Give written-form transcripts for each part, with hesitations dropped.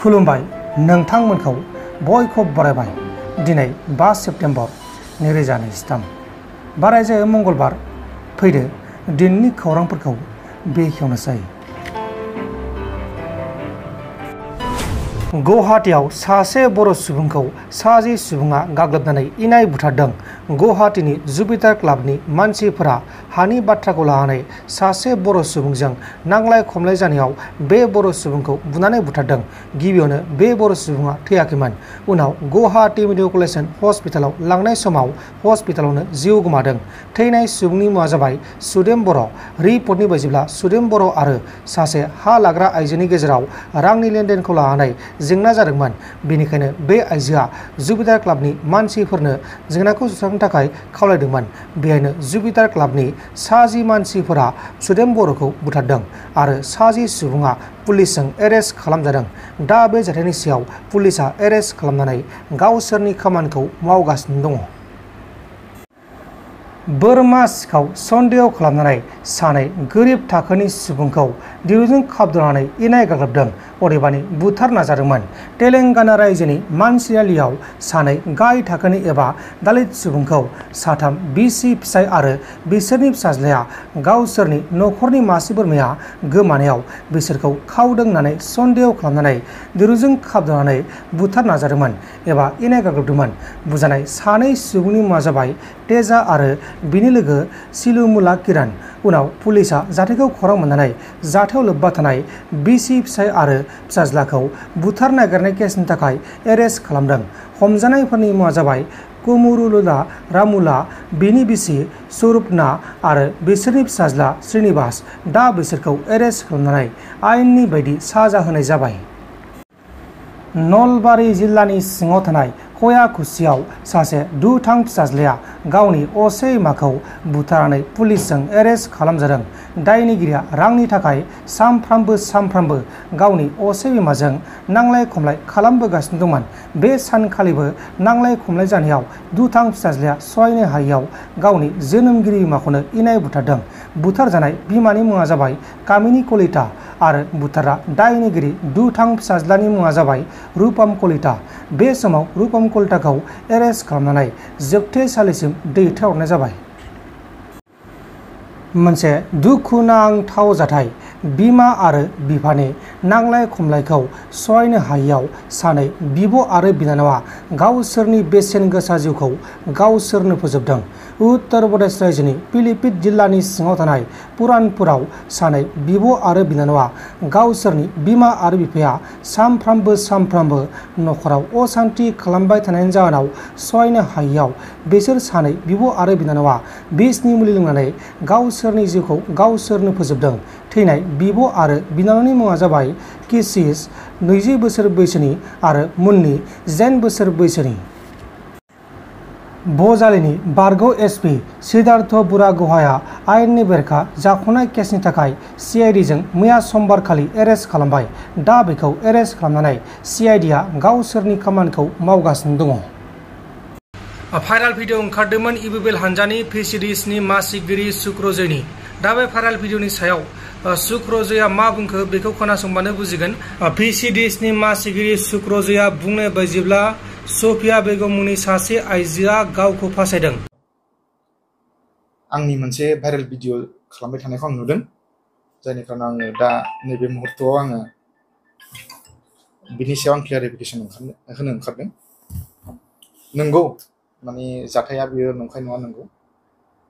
खुलुमबाय नोंथांमोनखौ बयखौबो बरायबाय। दिनै 5 सेप्तेम्बर 2023 बारायजायो मंगलबार। फैदो दिननि खौरांफोरखौ बेखेवनोसै। गुवाहाटीआव सासे बर' सुबुंखौ 60 सुबुङा गाग्लोबनानै इनाय बुथारदों। गुवाहाटीनि जुपिटार क्लाबनि मानसिफोरा हानि बाथ्राखौ लानानै सासे बर' सुबुंजों नांलाय खमलाय जानायाव बे बर' सुबुंखौ बुनानै बुथारदों। गिबियावनो बे बर' सुबुङा थैयाखैमोन। उनाव गुवाहाटी मेडिकेल हस्पिटालाव लांनाय समाव हस्पिटालावनो जिउ गोमादों। थैनाय सुबुंनि मुङा जाबाय सुदेम बर'। रिपर्टनि बायदिब्ला सुदेम बर' आरो सासे हा लाग्रा आइजोनि गेजेराव रांनि लेनदेनखौ लानानै जेंना जादोंमोन। बेनिखायनो बे आइजोआ जुपिटार क्लाबनि मानसिफोरनो जेंनाखौ सुस्रांनो थाखाय खावलायदोंमोन। बेहायनो जुपिटार क्लाबनि 60 मानसिफोरा सुदेम बर'खौ बुथारदों आरो 60 सुबुङा पुलिसजों एरेस्ट खालामजादों। दा बे जाथायनि सायाव पुलिसआ एरेस्ट खालामनानै गावसोरनि खामानिखौ मावगासिनो दङ। बोरमा सिखाव सन्देह खालामनानै सानै गोरिब थाखोनि सुबुंखौ दिरुंजों खाबदावनानै इनाय गाग्लोबदों, अदेबानि बुथार नाजादोंमोन। तेलेंगाना रायजोनि मानसियालियाव सानै गाहाय थाखोनि एबा दालित सुबुंखौ साथाम बिसि फिसाय आरो बिसोरनि फिसाज्लाया गावसोरनि नखरनि मासे बोरमाया गोमानायाव बिसोरखौ खावदों होननानै सन्देह खालामनानै दिरुंजों खाबदावनानै बुथार नाजादोंमोन एबा इनाय गाग्लोबदोंमोन। बुजानाय सानै सुबुंनि मुङा जाबाय तेजा आरो बिनि लोगो सिलुमुला किरान। उनाव पुलिसआ जाथायखौ खौरां मोननानै जाथायाव लोब्बा थानाय बिसि फिसाय आरो फिसाज्लाखौ बुथार नागिरनाय केसनि थाखाय एरेस्ट खालामदों। हमजानायफोरनि मुङा जाबाय कुमुरुलुला रामुला, बिनि बिसि स्वरुपना आरो बिसोरनि फिसाज्ला श्रीनिवास। दा बिसोरखौ एरेस्ट खालामनानै आयेननि बायदि साजा होनाय जाबाय। नलबारि जिल्लानि सिङाव थानाय कयाकुसियाव सासे दुथां फिसाज्लाया गावनि असे बिमाखौ बुथारनानै पुलिसजों एरेस्ट खालामजादों। दायनिगिरिया रांनि थाखाय सानफ्रामबो गावनि असे बिमाजों नांलाय खमलाय खालामबोगासिनो दंमोन। बे सानखालिबो नांलाय खमलाय जानायाव दुथां फिसाज्लाया सहायनो हायैयाव गावनि जोनोमगिरि बिमाखौनो इनाय बुथारदों। बुथारजानाय बिमानि मुङा जाबाय कामिनी कलिता आरो बुथारग्रा दायनिगिरि दुथां फिसाज्लानि मुङा जाबाय रुपम कलिता। बे समाव रुपम कलिताखौ एरेस्ट खालामनानै जोबथेसालिसिम दैथायहरनाय जाबाय। मोनसे दुखुनांथाव जाथाय। बिमा आरो बिफानि नांलाय खमलायखौ सहायनो हायैयाव सानै बिब' आरो बिनानावा गावसोरनि बेसेन गोसा जिउखौ गावसोरनो फोजोबदों। उत्तर प्रदेश रायजोनि पिलीभित जिल्लानि सिङाव थानाय पुरानपुराव सानै बिब' आरो बिनानावा गावसोरनि बिमा आरो बिफाया सानफ्रामबो नखराव असान्थि खालामबाय थानायनि जाहोनाव सहायनो हायैयाव बिसोर सानै बिब' आरो बिनानावा बिसनि मुलि लोंनानै गावसोरनि जिउखौ गावसोरनो फोजोबदों। थैनाय बिब' आरो बिनानावनि मुङा जाबाय किशिश 20 बोसोर बैसोनि आरो मुन्नी 10 बोसोर बैसोनि। बजालिनि बारग' एसपि सिद्धार्थ बुरागहाया आयेननि बेरेखा जाख'नाय केसनि थाखाय सिआइडिजों मैया समबारखालि एरेस्ट खालामबाय। दा बेखौ एरेस्ट खालामनानै सिआइडिआ गावसोरनि खामानिखौ मावगासिनो दङ। भाइराल भिडिअ ओंखारदोंमोन इउबिएल हानजानि पिसिडिसनि मासिगिरि सुक्रजयनि। दा बे भाइराल भिडिअनि सायाव सुक्रजया मा बुंखो बेखौ खोनासंबानो बुजिगोन। पिसिडिसनि मासिगिरि सुक्रजया बुंनाय बायदिब्ला सफिया बेगम मुंनि सासे आइजोआ गावखौ फासायदों। आंनि मोनसे भाइरेल भिडिअ खालामबाय थानायखौ आं नुदों, जायनि खारनाव आङो दा नैबे मुहूर्तआव आङो बिनि सायाव आं क्लियारिफिकेसन होनो ओंखारदों। नंगौ, माने जाथाया बियो नंखाय नङा, नंगौ,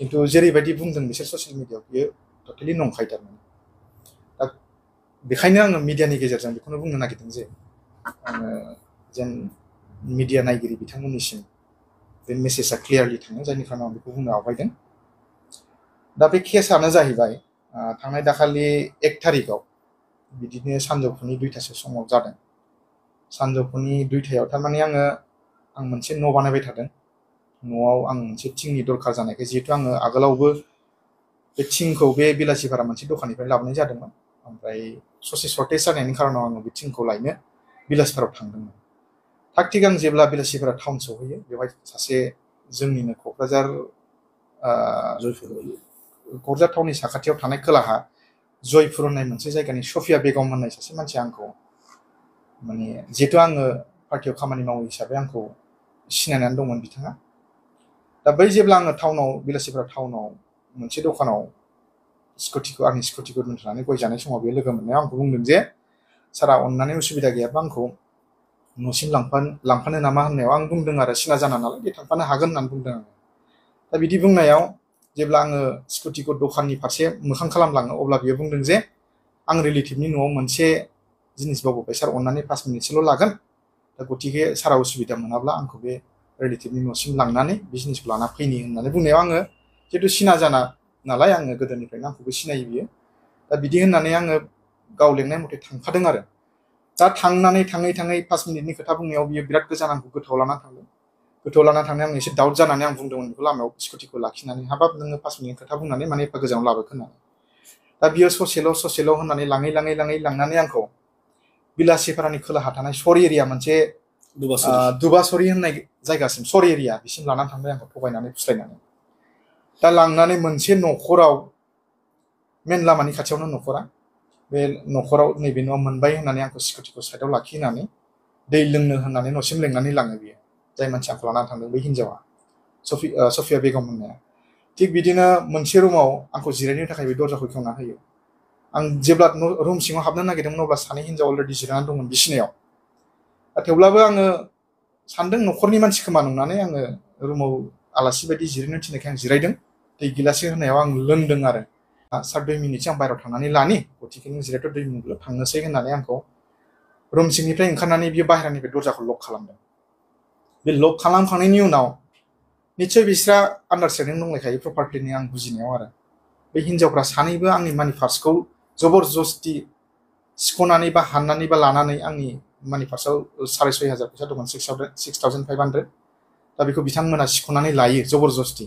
खिन्थु जेरैबायदि बुंदों बिसोर ससियेल मिडियाआव बियो टटेलि नंखाय। थारमाने दा बेखायनो आङो मिडियानि गेजेरजों बेखौनो बुंनो नागिरदों जे आङो जेन मिडिया नायगिरि बिथांमोननिसिम बे मेसेजआ क्लियारलि थाङो, जायनि खारनाव आं बेखौ बुंनो आवगायदों। दा बे केसआनो जाहैबाय थांनाय दाखालि 1 थारिखआव बिदिनो सानजौफुनि 2टासो समाव जादों। सानजौफुनि 2टायाव थारमाने आं मोनसे न' बानायबाय थादों। न'आव आं मोनसे थिंनि दरखार जानायखाय, जिहेतु आङो आगोलावबो बे थिंखौ बे बेलासिफोरा मोनसे दखाननिफ्राय लाबोनाय जादोंमोन। ओमफ्राय ससे सर्टेज जानायनि खारनाव आङो बे थिंखौ लायनो बेलासिफोराव थांदोंमोन। थाग थिग आं जेब्ला बेलासिफोरा टाउन सहैयो, बेवहाय सासे जोंनिनो क'क्राझार टाउननि साखाथियाव थानाय खोलाहा जयपुर होननाय मोनसे जायगानि सफिया बेगम होननाय सासे मानसिया आंखौ माने जिहेतु आङो पार्टियाव खामानि मावो हिसाबै आंखौ सिनायनानै दंमोन बिथाङा। दा बै जेब्ला आङो टाउनाव बेलासिफोराव टाउनाव मोनसे दखानाव आंनि स्कुटिखौ दोनथ'नानै गय जानाय समाव बे लोगो मोननायाव आंखौ बुंदों जे सारा अननानै उसुबिदा गैयाबा आंखौ न'सिम लांफानो नामा होननायाव आं बुंदों आरो सिना जाना नालाय दे थांफानो हागोन होननानै बुंदों आङो। दा बिदि बुंनायाव जेब्ला आङो स्कुटिखौ दखाननि फारसे मोखां खालामलाङो अब्ला बियो बुंदों जे आं रिलेटिभनि न'आव मोनसे जिनिस बावबोबाय सार अननानै 5 मिनिटसोल' लागोन, दा गतिके सारा उसुबिदा मोनाब्ला आंखौ बे रिलेटिभनि न'सिम लांनानै बे जिनिसखौ लाना फैनि होननानै बुंनायाव आङो जिहेतु सिना जाना नालाय आङो गोदोनिफ्रायनो आंखौबो सिनायो बियो। दा बिदि होननानै आङो गाव लेंनाय मथे थांफादों आरो। दा थांनानै थाङै 5 मिनिटनि खोथा बुंनायाव बियो बिराद गोजान आंखौ गोथौआव लाना थांदों। गोथौआव लाना थांनायाव आं एसे दाउट जानानै आं बुंदोंमोन बेखौ लामायाव स्कुटिखौ लाखिनानै, हाबाब नोङो 5 मिनिटनि खोथा बुंनानै माने एफा गोजानाव लाबोखो होननानै। दा बियो ससेल' होननानै लाङै लांनानै आंखौ बिलासिपारानि खोलाहा थानाय सर एरिया मोनसे दुबासरि होननाय जायगासिम सर एरिया बिसिम लानानै थांबाय आंखौ थगायनानै फुस्लायनानै। दा लांनानै मोनसे न'खराव मेन लामानि खाथियावनो न'खरा, बे न'खराव नैबे न'आ मोनबाय होननानै आंखौ स्कुटिखौ साइडआव लाखिनानै दै लोंनो होननानै न'सिम लेंनानै लाङो बियो, जाय मानसि आंखौ लानानै थांदों बै हिन्जावा सफिया बेगम होननाया। थिग बिदिनो मोनसे रुमाव आंखौ जिरायनो थाखाय बे दरजाखौ खेवना होयो। आं जेब्ला रुम सिङाव हाबनो नागिरदोंमोन अब्ला सानै हिन्जाव अलरेडि जिरायनानै दंमोन बिसिनायाव। थेवब्लाबो आङो सानदों न'खरनि मानसि खोमा नंनानै आङो रुमाव आलासि बायदि जिरायनो थिननायखाय आं जिरायदों। दै गिलाससे होनायाव आं लोंदों आरो। सार 2 मिनिटसो आं बाहेरायाव थांनानै लानि, गतिके नों जिरायथ' 2 मिनिटल' थांनोसै होननानै आंखौ रुम सिंनिफ्राय ओंखारनानै बियो बाहेरानिफ्राय दरजाखौ लक खालामदों। बे लक खालामखांनायनि उनाव निस्सय बिस्रा आन्डारस्टेन्डिं दंलायखायो प्रपार्टिनि आं बुजिनायाव आरो। बे हिन्जावफ्रा सानैबो आंनि मानि पार्सखौ जबरजस्ति सिख'नानै बा हाननानै बा लानानै आंनि मानि पार्सआव 6,500 फैसा दंमोन 6,500। दा बेखौ बिथांमोना सिख'नानै लायो जबरजस्ति।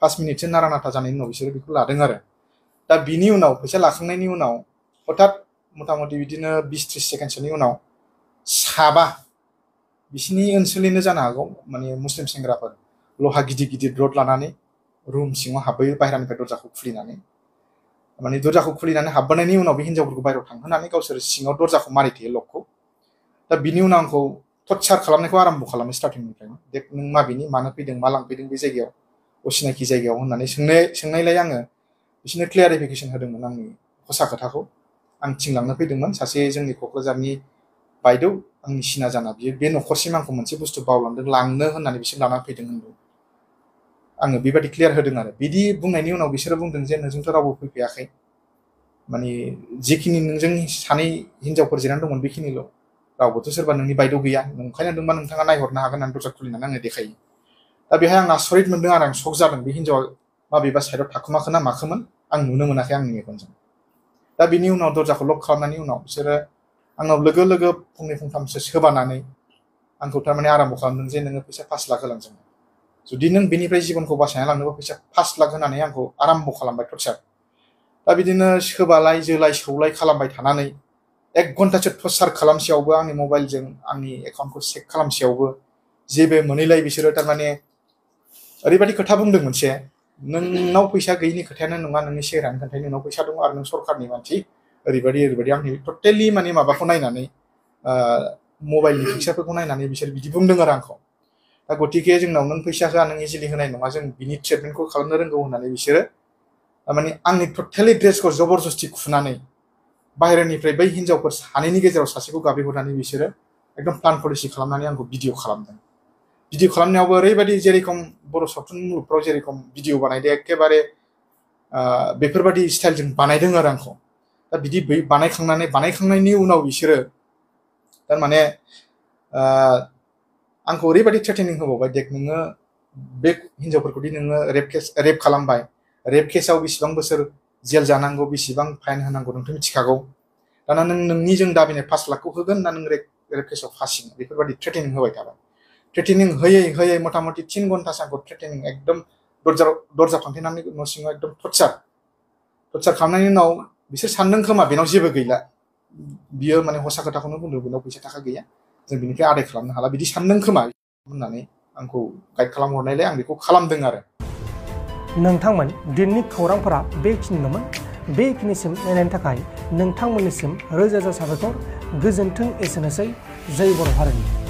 5 मिनिटसो नारा नाथा जानायनि उनाव बिसोरो बेखौ लादों आरो। दा बिनि उनाव फैसा लाखांनायनि उनाव हठात मथा मथि बिदिनो 20-30 सेकेन्डसोनि उनाव साबा बिसिनि ओनसोलनिनो जानो हागौ माने मुस्लिम सेंग्राफोर लहा गिदिर रड लानानै रुम सिङाव हाबबोयो बाहेरानिफ्राय दरजाखौ खुलिनानै। माने दरजाखौ खुलिनानै हाबबोनायनि उनाव बे हिन्जावफोरखौ बाहेरायाव थांहोनानै गावसोर सिङाव दरजाखौ मारिथेयो लकखौ। दा बिनि उनाव आंखौ टर्चार खालामनायखौ आराम्भ खालामो स्टार्टिंनिफ्रायनो। दे नों माबेनि मानो फैदों मा लांफैदों बे जायगायाव असिनाखि जायगायाव होननानै सोंनायलाय आङो बिसोरनो क्लियारिफिकेसन होदोंमोन आंनि हसा खोथाखौ। आं थिनलांनो फैदोंमोन सासे जोंनि क'क्राझारनि बायद' आंनि सिना जाना बियो बे न'खरसिम आंखौ मोनसे बुस्थु बावलांदों लांनो होननानै बिसोर लानानै फैदों होनदों। आङो बेबायदि क्लियार होदों आरो। बिदि बुंनायनि उनाव बिसोरो बुंदों जे नोंजोंथ' रावबो फैफायाखै, माने जिखिनि नोंजों सानै हिन्जावफोर जिरायनानै दंमोन बेखिनिल', रावबोथ' सोरबा नोंनि बायद' गैया, नंखाय नंदोंबा नोंथाङा नायहरनो हागोन होननानै दरजा खुलिनानै आंनो देखायो। दा बेहाय आं आसरित मोनदों आरो आं शक जादों बे हिन्जावा माबेबा साइडआव थाखुमाखो ना माखोमोन आं नुनो मोनाखै आंनि मेगनजों। दा बिनि उनाव दरजाखौ लक खालामनायनि उनाव बिसोरो आंनाव लोगो फंनै फंथामसो सोबानानै आंखौ थारमाने आराम्भ खालामदों जे नोङो फैसा 5 लाख होलांजोबो, जुदि नों बेनिफ्राय जिबनखौ बासायना लांनोबा फैसा 5 लाख होनानै आंखौ आराम्भ खालामबाय टर्चार। दा बिदिनो सोबालाय जोलाय सौलाय खालामबाय थानानै 1 घन्टासो टर्चार खालामसेयावबो आंनि मबाइलजों आंनि एकाउन्टखौ चेक खालामसेयावबो जेबो मोनैलाय बिसोरो थारमाने ओरैबायदि खोथा बुंदों मोनसे, नोंनाव फैसा गैयिनि खोथायानो नङा, नोंनि सेहेरानि खोथाया नोंनाव फैसा दं आरो नों सरखारनि मानसि ओरैबायदि आंनि टटेलि माने माबाखौ नायनानै मबाइलनि पिक्सारफोरखौ नायनानै बिसोर बिदि बुंदों आरो आंखौ। दा गतिके जोंनाव नों फैसा होआ नों इजिलि होनाय नङा, जों बिनि ट्रिटमेन्टखौ खालामनो रोंगौ होननानै बिसोरो माने आंनि टटेलि ड्रेसखौ जबरजस्ति खुनानै बाहेरानिफ्राय बै हिन्जावफोर सानैनि गेजेराव सासेखौ गाबज्रिहरनानै बिसोरो एकदम प्लान पलिसि खालामनानै आंखौ भिडिअ खालामदों। भिडिअ खालामनायावबो ओरैबायदि जेरेखम बर' सावथुन मुलुगफ्राव जेरेखम भिडिअ बानायदों एखेबारे बेफोरबायदि स्टाइलजों बानायदों आरो आंखौ। दा बिदि बानायखांनायनि उनाव बिसोरो थारमाने आंखौ ओरैबायदि थ्रेटेनिं होबावबाय, देख नोङो बे हिन्जावफोरखौदि नोङो रेप खालामबाय, रेप केसाव बेसेबां बोसोर जेल जानांगौ बेसेबां फाइन होनांगौ नोंथ' मिथिखागौ, दाना नों नोंनि जों दाबिनाय 5 लाखखौ होगोन ना नों रेप केसाव फासिगोन, बेफोरबायदि थ्रेटेनिं होबाय थाबाय। थ्रेटेनिं होयै मथा मथि 3 घन्टासो आंखौ थ्रेटेनिं एकदम दरजा फांथेनानै न' सिङाव एकदम टर्चार खालामनायनि उनाव बिसोर सानदों खोमा बेनाव जेबो गैला, बियो माने हसा खोथाखौनो बुंदों बेनाव फैसा थाखा गैया, जों बिनिफ्राय आदाय खालामनो हाला बिदि सानदों खोमा होननानै आंखौ गाइड खालामहरनायलाय आं बेखौ खालामदों आरो। नोंथांमोन दिनैनि खौरांफोरा बेखिनिल'मोन। बेखिनिसिम नायनायनि थाखाय नोंथांमोननिसिम रोजा रोजा साबायखर। गोजोन्थों। एसेनोसै। जै बर' हारिनि।